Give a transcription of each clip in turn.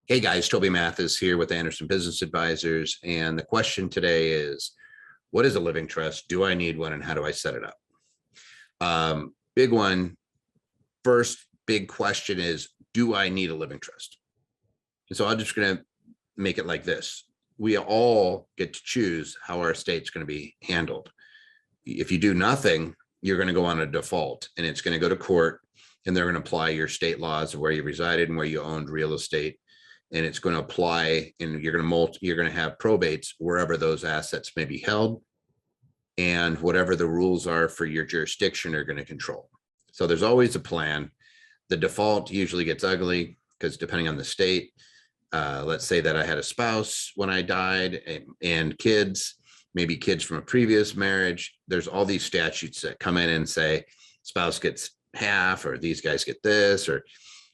Hey guys, Toby Mathis here with Anderson Business Advisors. And the question today is, what is a living trust? Do I need one and how do I set it up? Big one, first big question is, do I need a living trust? And so I'm just going to make it like this. We all get to choose how our estate's going to be handled. If you do nothing, you're going to go on a default and it's going to go to court and they're going to apply your state laws of where you resided and where you owned real estate. And it's going to apply and you're going to have probates wherever those assets may be held. And whatever the rules are for your jurisdiction are going to control. So there's always a plan. The default usually gets ugly because depending on the state, let's say that I had a spouse when I died and kids, maybe kids from a previous marriage. There's all these statutes that come in and say spouse gets half, or these guys get this, or,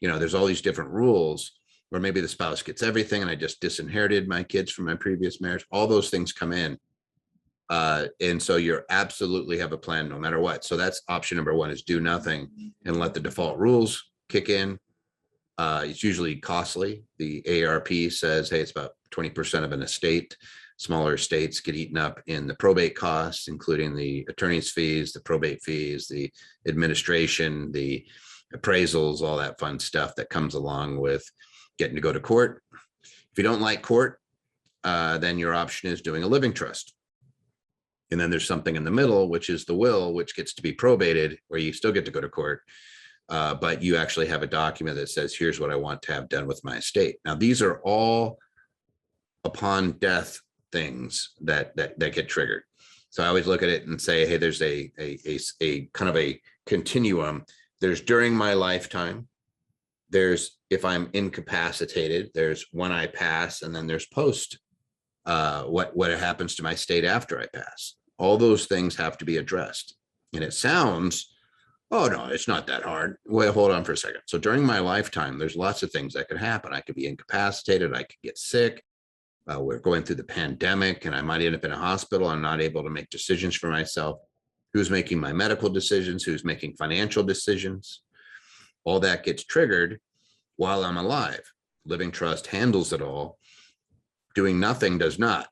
there's all these different rules, or maybe the spouse gets everything and I just disinherited my kids from my previous marriage. All those things come in. And so you're absolutely have a plan no matter what. So that's option number one, is do nothing and let the default rules kick in. It's usually costly. The ARP says, hey, it's about 20% of an estate. Smaller estates get eaten up in the probate costs, including the attorney's fees, the probate fees, the administration, the appraisals, all that fun stuff that comes along with getting to go to court. If you don't like court, then your option is doing a living trust. And then there's something in the middle, which is the will, which gets to be probated, where you still get to go to court. But you actually have a document that says, here's what I want to have done with my estate. Now, these are all upon death things that get triggered. So I always look at it and say, hey, there's a kind of a continuum. There's during my lifetime. There's if I'm incapacitated, there's when I pass, and then there's post what happens to my state after I pass. All those things have to be addressed. And it sounds, oh no, it's not that hard. Well, hold on for a second. So during my lifetime, there's lots of things that could happen. I could be incapacitated. I could get sick. We're going through the pandemic and I might end up in a hospital. I'm not able to make decisions for myself. Who's making my medical decisions? Who's making financial decisions? All that gets triggered while I'm alive. Living trust handles it all. Doing nothing does not.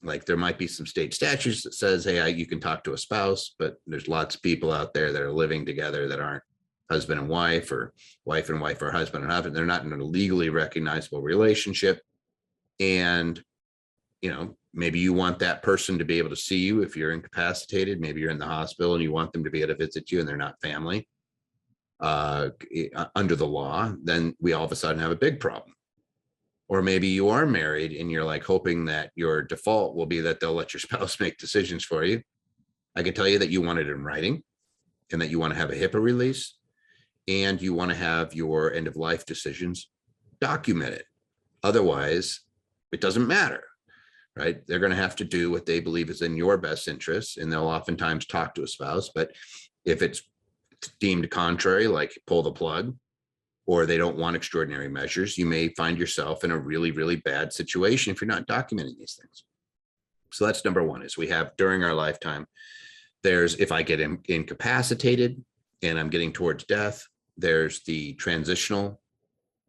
Like there might be some state statutes that says, hey, you can talk to a spouse, but there's lots of people out there that are living together that aren't husband and wife, or wife and wife, or husband and husband. They're not in a legally recognizable relationship. And, maybe you want that person to be able to see you if you're incapacitated. Maybe you're in the hospital and you want them to be able to visit you and they're not family under the law. Then we all of a sudden have a big problem. Or maybe you are married and you're like hoping that your default will be that they'll let your spouse make decisions for you. I can tell you that you want it in writing and that you want to have a HIPAA release and you want to have your end of life decisions documented. Otherwise, it doesn't matter, right? They're going to have to do what they believe is in your best interest, and they'll oftentimes talk to a spouse. But if it's deemed contrary, like pull the plug, or they don't want extraordinary measures, you may find yourself in a really, really bad situation if you're not documenting these things. So that's number one, is we have during our lifetime. There's if I get incapacitated and I'm getting towards death, there's the transitional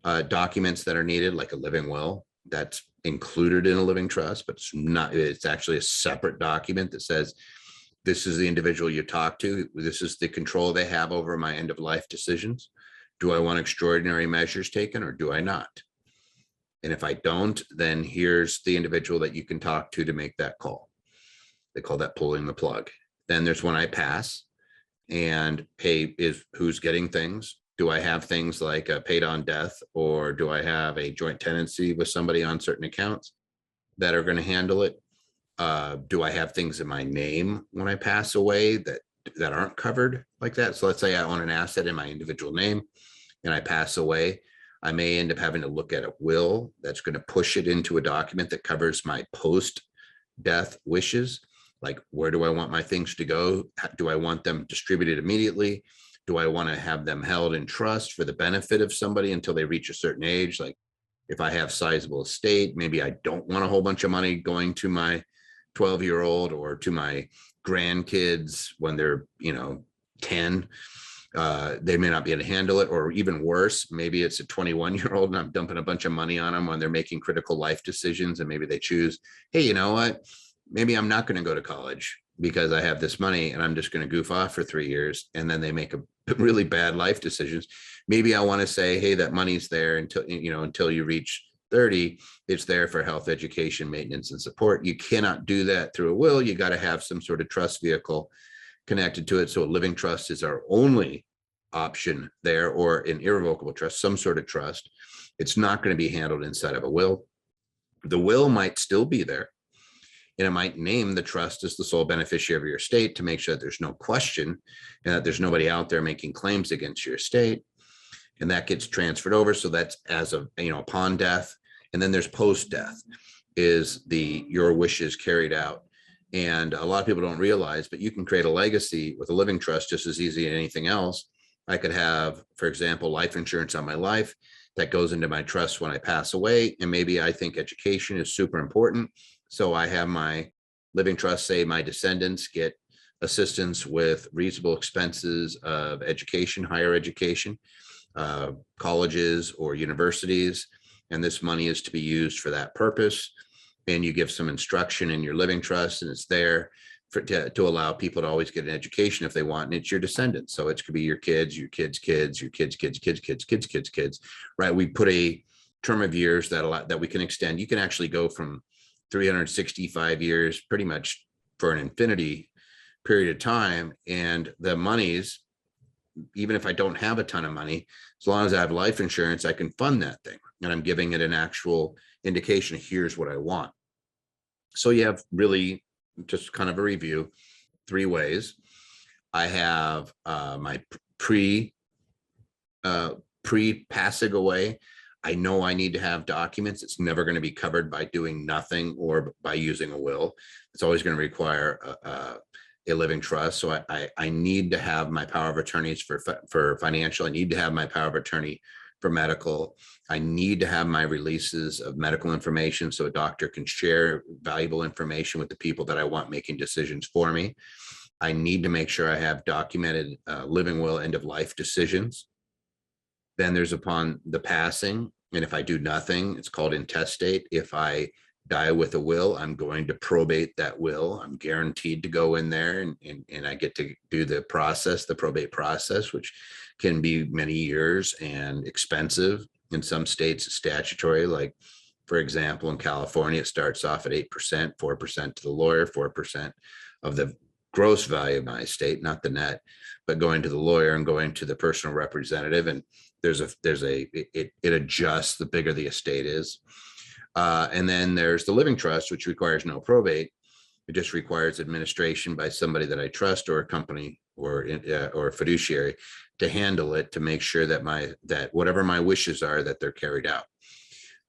documents that are needed, like a living will. That's included in a living trust, but it's actually a separate document that says, this is the individual you talk to. This is the control they have over my end of life decisions. Do I want extraordinary measures taken or do I not? And if I don't, then here's the individual that you can talk to make that call. They call that pulling the plug. Then there's when I pass, and hey, who's getting things? Do I have things like paid on death, or do I have a joint tenancy with somebody on certain accounts that are going to handle it? Do I have things in my name when I pass away that aren't covered like that? So let's say I own an asset in my individual name and I pass away. I may end up having to look at a will that's going to push it into a document that covers my post-death wishes. Like, where do I want my things to go? Do I want them distributed immediately? Do I want to have them held in trust for the benefit of somebody until they reach a certain age? Like if I have sizable estate, maybe I don't want a whole bunch of money going to my 12-year-old or to my grandkids when they're, 10. They may not be able to handle it, or even worse, maybe it's a 21-year-old and I'm dumping a bunch of money on them when they're making critical life decisions. And maybe they choose, hey, you know what? Maybe I'm not going to go to college because I have this money and I'm just going to goof off for 3 years. And then they make a really bad life decisions. Maybe I want to say, hey, that money's there until you reach 30, it's there for health, education, maintenance, and support. You cannot do that through a will. You got to have some sort of trust vehicle connected to it. So a living trust is our only option there, or an irrevocable trust, some sort of trust. It's not going to be handled inside of a will. The will might still be there, and it might name the trust as the sole beneficiary of your estate to make sure that there's no question and that there's nobody out there making claims against your estate. And that gets transferred over. So that's as of, upon death. And then there's post-death, is your wishes carried out. And a lot of people don't realize, but you can create a legacy with a living trust just as easy as anything else. I could have, for example, life insurance on my life that goes into my trust when I pass away. And maybe I think education is super important. So I have my living trust say my descendants get assistance with reasonable expenses of education, higher education, colleges or universities. And this money is to be used for that purpose. And you give some instruction in your living trust, and it's there to allow people to always get an education if they want, and it's your descendants. So it could be your kids, your kids' kids, your kids' kids, kids, right? We put a term of years that we can extend. You can actually go from 365 years pretty much for an infinity period of time. And the monies, even if I don't have a ton of money, as long as I have life insurance, I can fund that thing. And I'm giving it an actual indication, here's what I want. So you have really, just kind of a review, 3 ways. I have my pre-passing away. I know I need to have documents. It's never going to be covered by doing nothing or by using a will. It's always going to require a living trust. So I need to have my power of attorneys for financial. I need to have my power of attorney for medical. I need to have my releases of medical information so a doctor can share valuable information with the people that I want making decisions for me. I need to make sure I have documented living will, end of life decisions. Then there's upon the passing. And if I do nothing, it's called intestate. If I die with a will, I'm going to probate that will. I'm guaranteed to go in there and I get to do the probate process, which can be many years and expensive. In some states, it's statutory. Like, for example, in California, it starts off at 8%, 4% to the lawyer, 4% of the gross value of my estate, not the net, but going to the lawyer and going to the personal representative. And it adjusts the bigger the estate is. And then there's the living trust, which requires no probate. It just requires administration by somebody that I trust, or a company, or a fiduciary, to handle it, to make sure that whatever my wishes are, that they're carried out.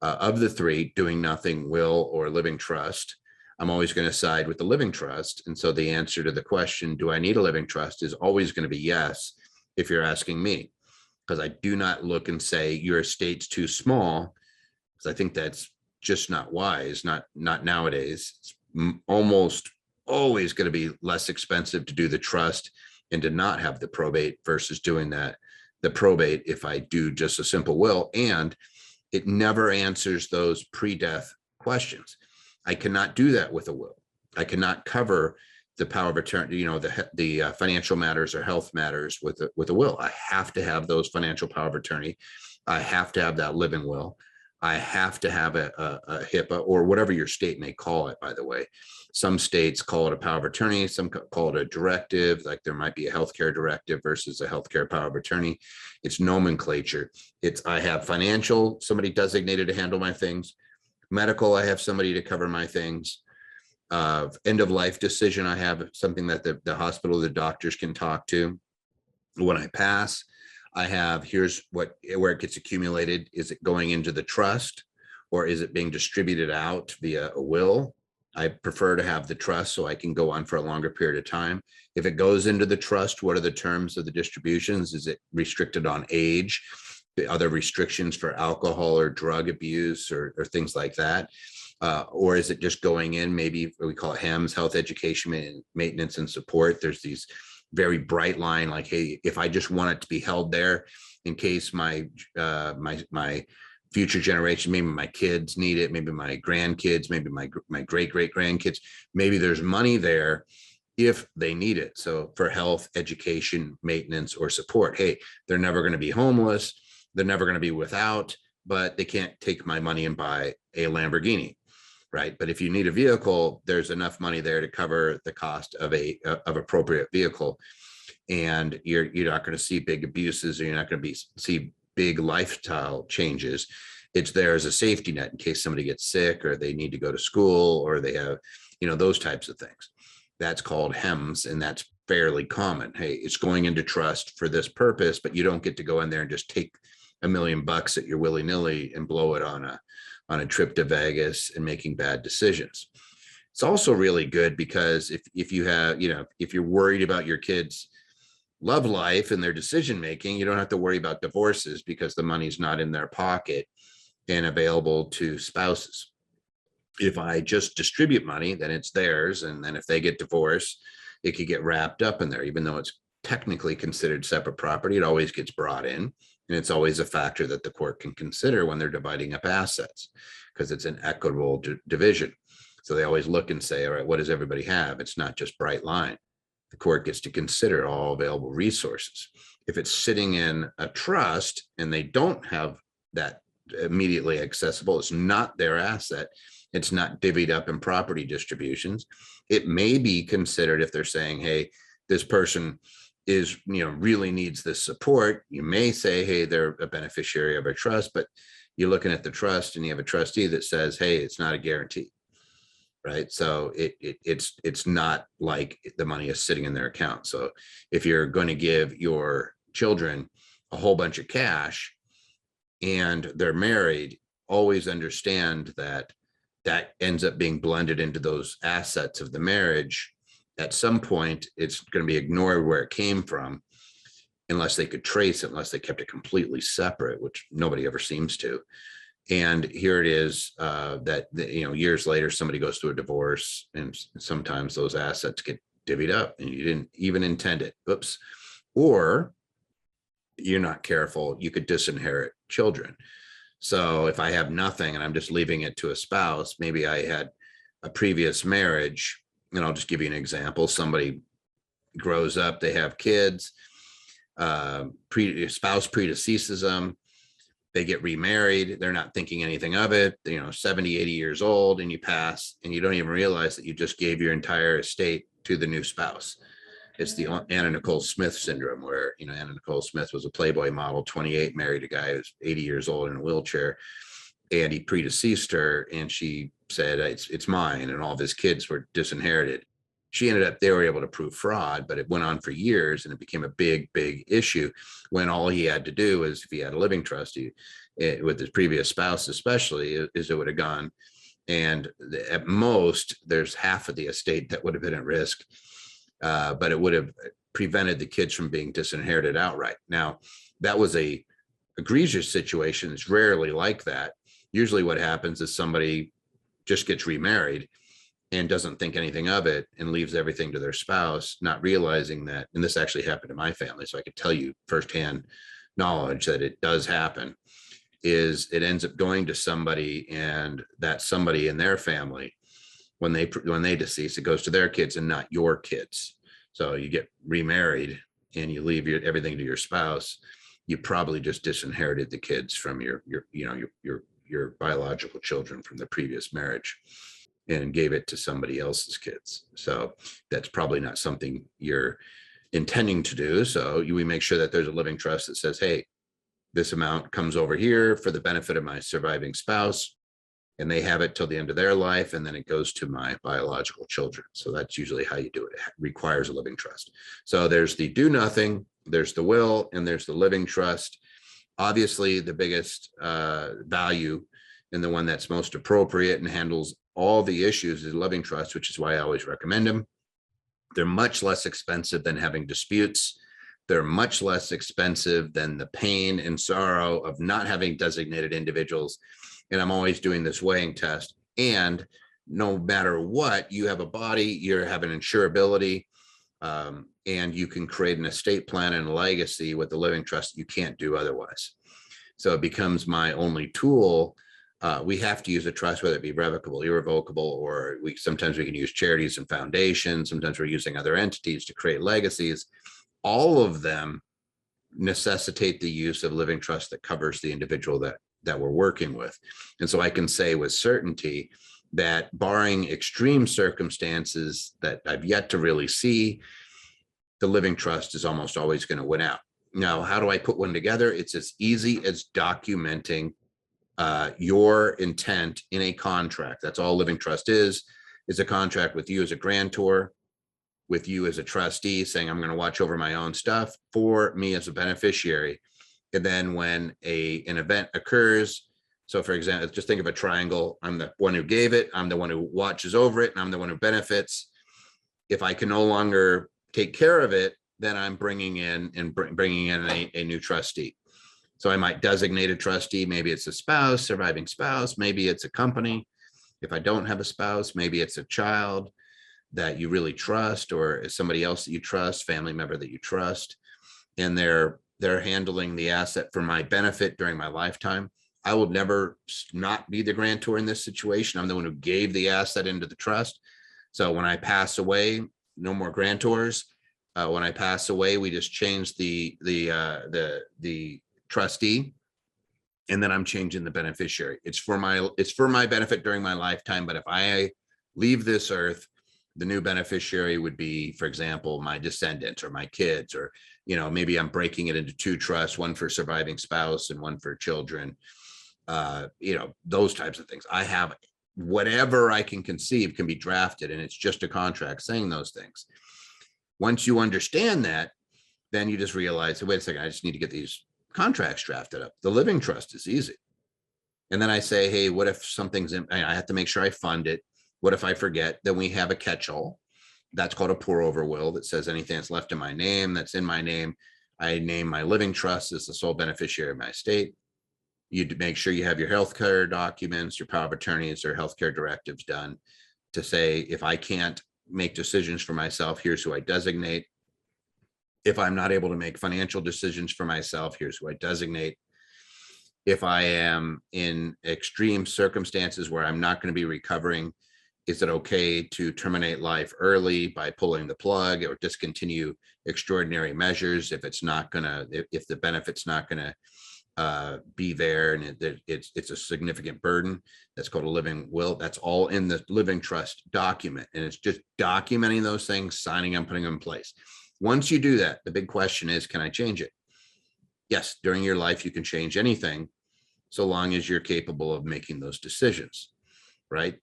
Of the 3, doing nothing, will, or living trust, I'm always going to side with the living trust. And so the answer to the question, do I need a living trust, is always going to be yes, if you're asking me, because I do not look and say your estate's too small, because I think that's just not wise, not nowadays. It's almost always going to be less expensive to do the trust and to not have the probate versus doing the probate if I do just a simple will. And it never answers those pre-death questions. I cannot do that with a will. I cannot cover the power of attorney, the financial matters or health matters with a will. I have to have those financial power of attorney. I have to have that living will. I have to have a HIPAA, or whatever your state may call it, by the way. Some states call it a power of attorney, some call it a directive, like there might be a healthcare directive versus a healthcare power of attorney. It's nomenclature. I have financial, somebody designated to handle my things. Medical, I have somebody to cover my things. End of life decision, I have something that the hospital, the doctors can talk to. When I pass, I have, here's where it gets accumulated. Is it going into the trust, or is it being distributed out via a will? I prefer to have the trust so I can go on for a longer period of time. If it goes into the trust, what are the terms of the distributions? Is it restricted on age? The other restrictions for alcohol or drug abuse or things like that? Or is it just going in, maybe we call it HEMS, health, education, maintenance, and support. There's these very bright line, like, hey, if I just want it to be held there in case my future generation, maybe my kids need it, maybe my grandkids, maybe my great grandkids, maybe there's money there if they need it. So for health, education, maintenance, or support, hey, they're never going to be homeless. They're never going to be without, but they can't take my money and buy a Lamborghini, right? But if you need a vehicle, there's enough money there to cover the cost of appropriate vehicle. And you're not going to see big abuses, or you're not going to see big lifestyle changes. It's there as a safety net in case somebody gets sick, or they need to go to school, or they have, those types of things. That's called HEMS, and that's fairly common. Hey, it's going into trust for this purpose, but you don't get to go in there and just take $1 million at your willy-nilly and blow it on a trip to Vegas and making bad decisions. It's also really good because if you have, if you're worried about your kids' love life and their decision making, you don't have to worry about divorces because the money's not in their pocket and available to spouses. If I just distribute money, then it's theirs. And then if they get divorced, it could get wrapped up in there, even though it's technically considered separate property. It always gets brought in. And it's always a factor that the court can consider when they're dividing up assets, because it's an equitable division. So they always look and say, all right, what does everybody have? It's not just bright line. The court gets to consider all available resources. If it's sitting in a trust and they don't have that immediately accessible, it's not their asset, it's not divvied up in property distributions, it may be considered, if they're saying, hey, this person is, really needs this support, you may say, hey, they're a beneficiary of a trust, but you're looking at the trust and you have a trustee that says, hey, it's not a guarantee, right? So it's not like the money is sitting in their account. So if you're going to give your children a whole bunch of cash and they're married, always understand that ends up being blended into those assets of the marriage. At some point, it's going to be ignored where it came from, unless they could trace it, unless they kept it completely separate, which nobody ever seems to. And here it is that, years later, somebody goes through a divorce, and sometimes those assets get divvied up and you didn't even intend it. Oops. Or you're not careful, you could disinherit children. So if I have nothing and I'm just leaving it to a spouse, maybe I had a previous marriage, and I'll just give you an example. Somebody grows up, they have kids, spouse predeceases them, they get remarried, they're not thinking anything of it, 70, 80 years old, and you pass and you don't even realize that you just gave your entire estate to the new spouse. It's the Anna Nicole Smith syndrome, where, Anna Nicole Smith was a Playboy model, 28, married a guy who's 80 years old in a wheelchair, and he predeceased her, and she said, it's mine, and all of his kids were disinherited. They were able to prove fraud, but it went on for years, and it became a big, big issue, when all he had to do is, if he had a living trust, with his previous spouse especially, is it would have gone, and at most, there's half of the estate that would have been at risk. But it would have prevented the kids from being disinherited outright. Now, that was a egregious situation. It's rarely like that. Usually what happens is somebody just gets remarried and doesn't think anything of it and leaves everything to their spouse, not realizing that, and this actually happened to my family, so I could tell you firsthand knowledge that it does happen, is it ends up going to somebody, and that somebody in their family, when they decease, it goes to their kids and not your kids. So you get remarried and you leave everything to your spouse, you probably just disinherited the kids from your biological children from the previous marriage and gave it to somebody else's kids. So that's probably not something you're intending to do. So we make sure that there's a living trust that says, hey, this amount comes over here for the benefit of my surviving spouse, and they have it till the end of their life, and then it goes to my biological children. So that's usually how you do it. It requires a living trust. So there's the do nothing, there's the will, and there's the living trust. Obviously, the biggest value and the one that's most appropriate and handles all the issues is living trust, which is why I always recommend them. They're much less expensive than having disputes. They're much less expensive than the pain and sorrow of not having designated individuals. And I'm always doing this weighing test. And no matter what, you have a body, you have an insurability. And you can create an estate plan and a legacy with the living trust you can't do otherwise. So it becomes my only tool. We have to use a trust, whether it be revocable, irrevocable, or sometimes we can use charities and foundations. Sometimes we're using other entities to create legacies. All of them necessitate the use of living trust that covers the individual that we're working with. And so I can say with certainty that, barring extreme circumstances that I've yet to really see, the living trust is almost always going to win out. Now, how do I put one together? It's as easy as documenting your intent in a contract. That's all living trust is a contract with you as a grantor, with you as a trustee, saying I'm going to watch over my own stuff, for me as a beneficiary. And then when an event occurs, so for example, just think of a triangle. I'm the one who gave it, I'm the one who watches over it, and I'm the one who benefits. If I can no longer take care of it, then I'm bringing in a new trustee. So I might designate a trustee. Maybe it's a spouse, surviving spouse. Maybe it's a company. If I don't have a spouse, maybe it's a child that you really trust, or somebody else that you trust, family member that you trust, and they're handling the asset for my benefit during my lifetime. I will never not be the grantor in this situation. I'm the one who gave the asset into the trust. So when I pass away, no more grantors. When I pass away, we just change the trustee, and then I'm changing the beneficiary. It's for my benefit during my lifetime. But if I leave this earth, the new beneficiary would be, for example, my descendants or my kids, or, maybe I'm breaking it into two trusts, one for surviving spouse and one for children. Those types of things. I have whatever I can conceive can be drafted, and it's just a contract saying those things. Once you understand that, then you just realize, wait a second, I just need to get these contracts drafted up. The living trust is easy. And then I say, hey, what if something's in, I have to make sure I fund it. What if I forget? Then we have a catch-all. That's called a pour over will, that says anything that's left in my name, that's in my name, I name my living trust as the sole beneficiary of my estate. You make sure you have your healthcare documents, your power of attorneys or healthcare directives done to say, if I can't make decisions for myself, here's who I designate. If I'm not able to make financial decisions for myself, here's who I designate. If I am in extreme circumstances where I'm not going to be recovering, is it okay to terminate life early by pulling the plug or discontinue extraordinary measures if the benefit's not going to be there, and it's a significant burden? That's called a living will. That's all in the living trust document, and it's just documenting those things, signing them, putting them in place. Once you do that, the big question is, can I change it? Yes, during your life you can change anything, so long as you're capable of making those decisions, right?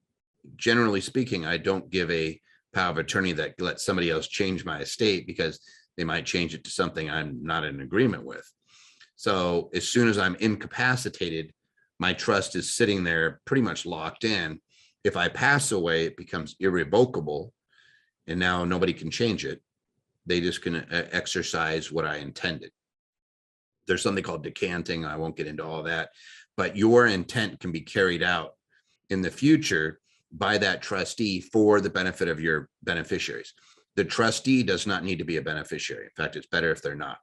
Generally speaking, I don't give a power of attorney that lets somebody else change my estate, because they might change it to something I'm not in agreement with. So as soon as I'm incapacitated, my trust is sitting there pretty much locked in. If I pass away, it becomes irrevocable, and now nobody can change it. They just can exercise what I intended. There's something called decanting. I won't get into all that, but your intent can be carried out in the future by that trustee for the benefit of your beneficiaries. The trustee does not need to be a beneficiary. In fact, it's better if they're not.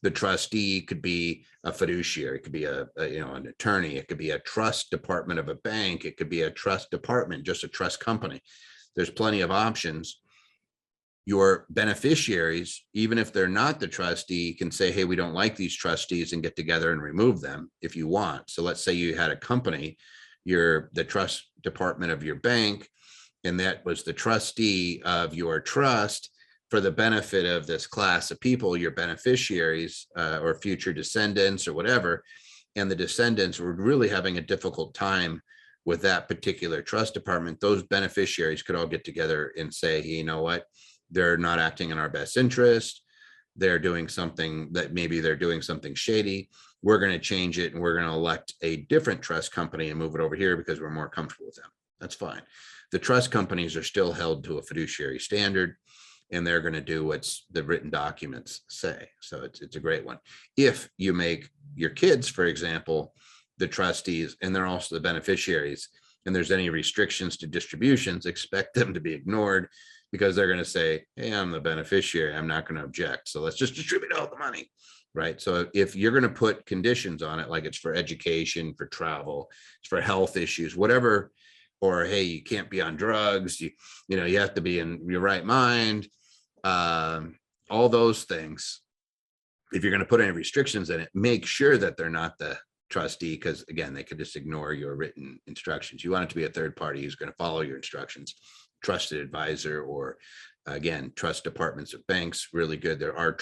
The trustee could be a fiduciary, it could be an attorney, it could be a trust department of a bank, it could be a trust department, just a trust company. There's plenty of options. Your beneficiaries, even if they're not the trustee, can say, hey, we don't like these trustees, and get together and remove them if you want. So let's say you had a company, you're the trust department of your bank, and that was the trustee of your trust for the benefit of this class of people, your beneficiaries or future descendants or whatever. And the descendants were really having a difficult time with that particular trust department. Those beneficiaries could all get together and say, hey, you know what? They're not acting in our best interest. They're doing something shady. We're going to change it, and we're going to elect a different trust company and move it over here because we're more comfortable with them. That's fine. The trust companies are still held to a fiduciary standard, and they're going to do what's the written documents say. So it's a great one. If you make your kids, for example, the trustees, and they're also the beneficiaries, and there's any restrictions to distributions, expect them to be ignored. because they're going to say, hey, I'm the beneficiary, I'm not going to object, so let's just distribute all the money. Right. So if you're going to put conditions on it, like it's for education, for travel, it's for health issues, whatever, or hey, you can't be on drugs, you have to be in your right mind, all those things. If you're going to put any restrictions in it, make sure that they're not the trustee, because again, they could just ignore your written instructions. You want it to be a third party who's going to follow your instructions, trusted advisor, or again, trust departments of banks, really good. There are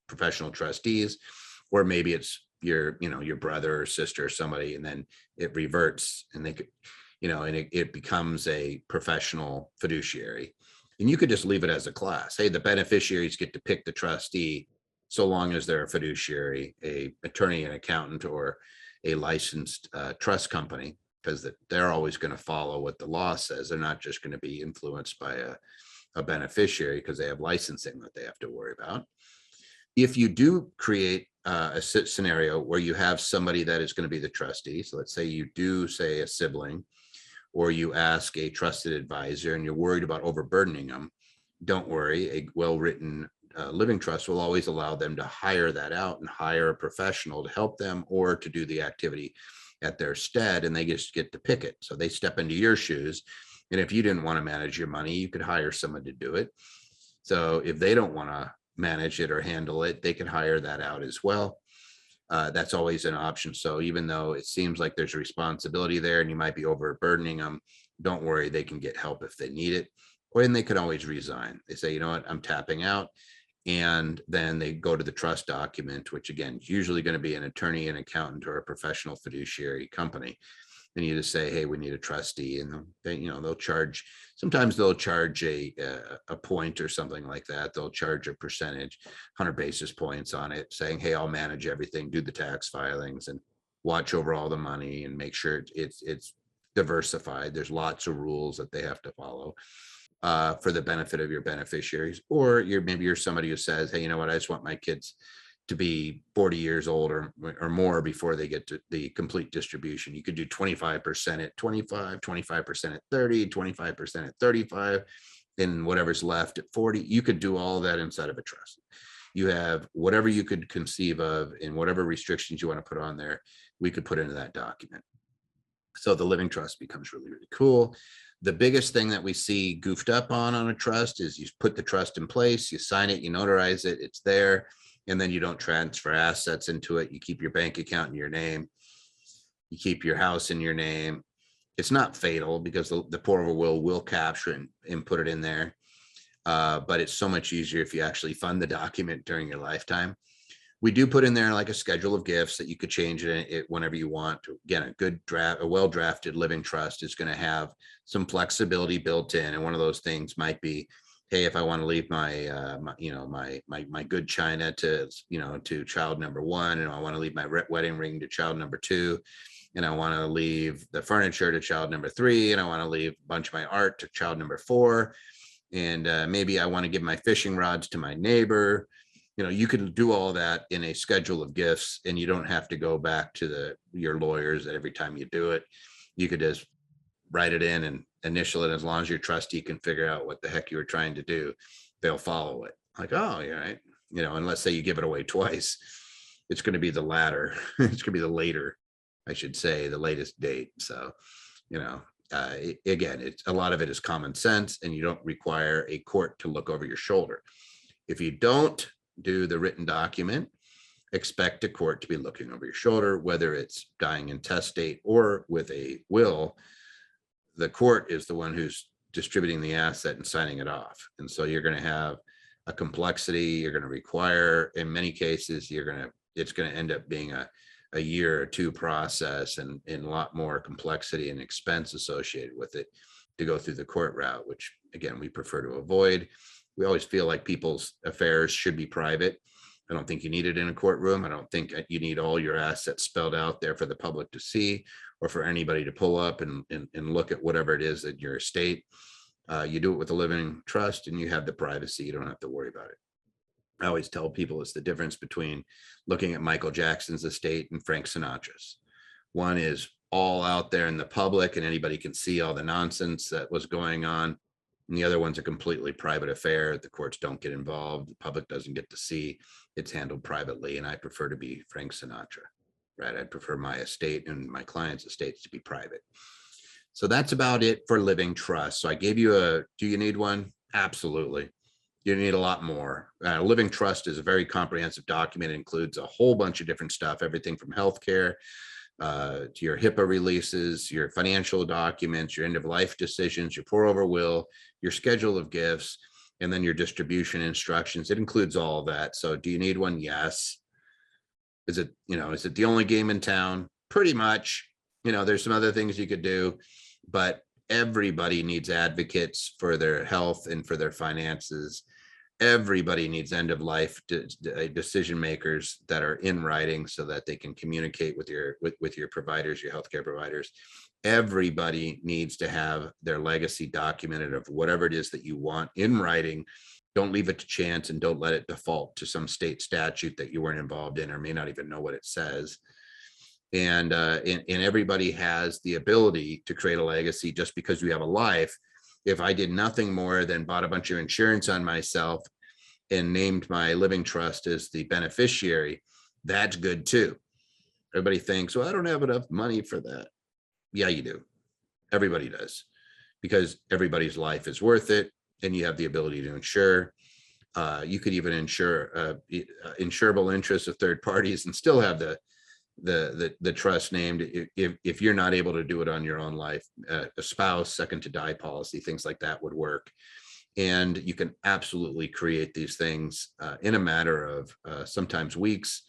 professional trustees, or maybe it's your brother or sister or somebody, and then it reverts and they could, and it becomes a professional fiduciary. And you could just leave it as a class. Hey, the beneficiaries get to pick the trustee, so long as they're a fiduciary, a attorney, an accountant, or a licensed trust company, because they're always going to follow what the law says. They're not just going to be influenced by a beneficiary because they have licensing that they have to worry about. If you do create a scenario where you have somebody that is going to be the trustee, so let's say you do say a sibling, or you ask a trusted advisor and you're worried about overburdening them, don't worry. A well-written living trust will always allow them to hire that out and hire a professional to help them or to do the activity at their stead, and they just get to pick it. So they step into your shoes. And if you didn't want to manage your money, you could hire someone to do it. So if they don't want to manage it or handle it, they can hire that out as well. That's always an option. So even though it seems like there's a responsibility there and you might be overburdening them, don't worry, they can get help if they need it. Or then they can always resign. They say, you know what, I'm tapping out. And then they go to the trust document, which again, is usually going to be an attorney, an accountant, or a professional fiduciary company. And you just say, hey, we need a trustee, and they'll charge. Sometimes they'll charge a point or something like that. They'll charge a percentage, 100 basis points on it, saying, hey, I'll manage everything, do the tax filings, and watch over all the money, and make sure it's diversified. There's lots of rules that they have to follow for the benefit of your beneficiaries. Or maybe you're somebody who says, hey, you know what, I just want my kids to be 40 years old or more before they get to the complete distribution. You could do 25% at 25, 25% at 30, 25% at 35, and whatever's left at 40. You could do all that inside of a trust. You have whatever you could conceive of and whatever restrictions you want to put on there, we could put into that document. So the living trust becomes really, really cool. The biggest thing that we see goofed up on a trust is you put the trust in place, you sign it, you notarize it, it's there, and then you don't transfer assets into it. You keep your bank account in your name. You keep your house in your name. It's not fatal because the poor will capture it and put it in there. But it's so much easier if you actually fund the document during your lifetime. We do put in there like a schedule of gifts that you could change it whenever you want. Again, a well-drafted living trust is going to have some flexibility built in. And one of those things might be, hey, if I want to leave my good china to child number 1, and I want to leave my wedding ring to child number 2, and I want to leave the furniture to child number 3, and I want to leave a bunch of my art to child number 4, and maybe I want to give my fishing rods to my neighbor. You can do all that in a schedule of gifts, and you don't have to go back to your lawyers every time you do it. You could just write it in and initial it. As long as your trustee can figure out what the heck you were trying to do, they'll follow it. Like, oh, yeah, right. And let's say you give it away twice, it's going to be the latter. It's going to be the later, I should say, the latest date. So, again, a lot of it is common sense, and you don't require a court to look over your shoulder. If you don't do the written document, expect a court to be looking over your shoulder, whether it's dying intestate or with a will. The court is the one who's distributing the asset and signing it off. And so you're going to have a complexity. You're going to require, in many cases, it's going to end up being a year or 2 process, and a lot more complexity and expense associated with it to go through the court route, which again, we prefer to avoid. We always feel like people's affairs should be private. I don't think you need it in a courtroom. I don't think you need all your assets spelled out there for the public to see, or for anybody to pull up and look at whatever it is at your estate. You do it with a living trust, and you have the privacy. You don't have to worry about it. I always tell people it's the difference between looking at Michael Jackson's estate and Frank Sinatra's. One is all out there in the public, and anybody can see all the nonsense that was going on. And the other one's a completely private affair. The courts don't get involved. The public doesn't get to see. It's handled privately. And I prefer to be Frank Sinatra, right? I'd prefer my estate and my clients' estates to be private. So that's about it for living trust. So I gave you do you need one? Absolutely. You need a lot more. Living trust is a very comprehensive document. It includes a whole bunch of different stuff, everything from healthcare to your HIPAA releases, your financial documents, your end of life decisions, your pour over will, your schedule of gifts, and then your distribution instructions. It includes all of that. So do you need one? Yes. Is it the only game in town? Pretty much. There's some other things you could do, but everybody needs advocates for their health and for their finances. Everybody needs end of life decision makers that are in writing so that they can communicate with your providers, your healthcare providers. Everybody needs to have their legacy documented of whatever it is that you want in writing. Don't leave it to chance, and don't let it default to some state statute that you weren't involved in or may not even know what it says. And everybody has the ability to create a legacy just because we have a life. If I did nothing more than bought a bunch of insurance on myself and named my living trust as the beneficiary, that's good too. Everybody thinks, well, I don't have enough money for that. Yeah, you do. Everybody does, because everybody's life is worth it, and you have the ability to insure. You could even insure insurable interests of third parties and still have the trust named if you're not able to do it on your own life. A spouse, second to die policy, things like that would work. And you can absolutely create these things in a matter of sometimes weeks,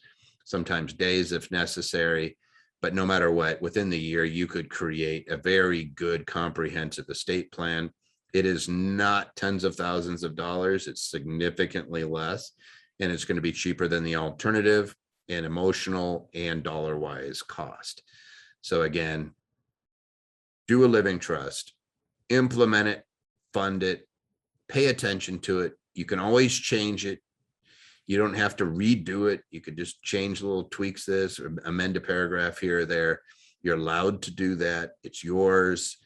sometimes days if necessary. But no matter what, within the year, you could create a very good comprehensive estate plan. It is not tens of thousands of dollars. It's significantly less, and it's going to be cheaper than the alternative in emotional and dollar-wise cost. So again, do a living trust, implement it, fund it, pay attention to it. You can always change it. You don't have to redo it. You could just change little tweaks this or amend a paragraph here or there. You're allowed to do that. It's yours,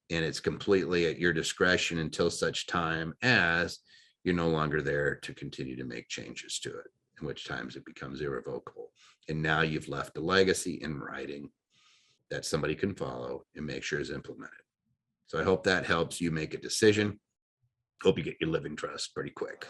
and it's completely at your discretion until such time as you're no longer there to continue to make changes to it, in which times it becomes irrevocable. And now you've left a legacy in writing that somebody can follow and make sure is implemented. So I hope that helps you make a decision. Hope you get your living trust pretty quick.